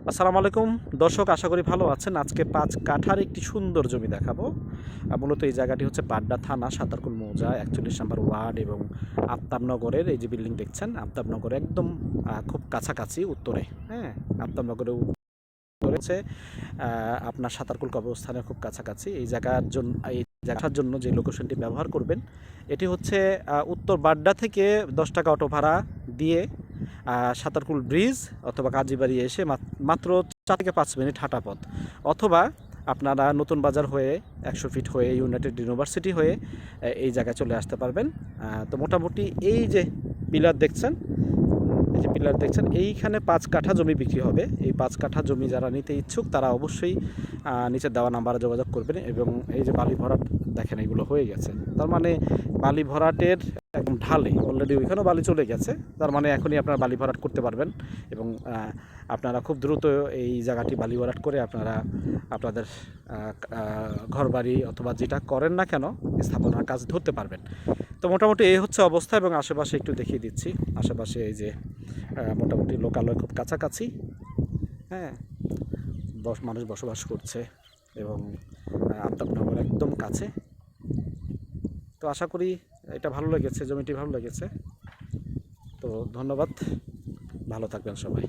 আসসালামু আলাইকুম দর্শক, আশা করি ভালো আছেন। আজকে 5 কাঠার একটি সুন্দর জমি দেখাবো। মূলত এই জায়গাটি হচ্ছে পাড্ডা থানা, সাতারকুল মৌজা, 41 নম্বর ওয়ার্ড এবং আফতাবনগরের এই যে বিল্ডিং দেখছেন, আফতাবনগর একদম খুব কাছাকাছি উত্তরে। হ্যাঁ, আফতাবনগরের উত্তরে হচ্ছে আপনার সাতারকুল কবরস্থানের খুব কাছাকাছি। এই জায়গাটার জন্য যে লোকেশনটি ব্যবহার করবেন, এটি হচ্ছে উত্তর বাড্ডা থেকে 10 টাকা অটো ভাড়া দিয়ে সাতারকুল ব্রিজ অথবা কাজীবাড়ি এসে মাত্র 4 থেকে 5 মিনিট হাঁটা পথ, অথবা আপনারা নতুন বাজার হয়ে 100 ফিট হয়ে ইউনাইটেড ইউনিভার্সিটি হয়ে এই জায়গায় চলে আসতে পারবেন। তো মোটামুটি এই যে পিলার দেখছেন, এইখানে 5 কাঠা জমি বিক্রি হবে। এই 5 কাঠা জমি যারা নিতে ইচ্ছুক তারা অবশ্যই নিচে দেওয়া নাম্বারে যোগাযোগ করবেন। এবং এই যে বালি ভরাট দেখেন, এগুলো হয়ে গেছে, তার মানে বালি ভরাটের একদম ঢালে অলরেডি ওইখানেও বালি চলে গেছে। তার মানে এখনই আপনারা বালি ভরাট করতে পারবেন এবং আপনারা খুব দ্রুত এই জায়গাটি বালি ভরাট করে আপনারা আপনাদের ঘরবাড়ি অথবা যেটা করেন না কেন স্থাপনার কাজ ধরতে পারবেন। তো মোটামুটি এই হচ্ছে অবস্থা এবং আশেপাশে একটু দেখিয়ে দিচ্ছি। আশেপাশে এই যে মোটামুটি লোকালয় খুব কাছাকাছি। হ্যাঁ, মানুষ বসবাস করছে এবং আফতাবনগর একদম কাছে। তো আশা করি এটা ভালো লেগেছে, জমিটি ভালো লেগেছে। তো ধন্যবাদ, ভালো থাকবেন সবাই।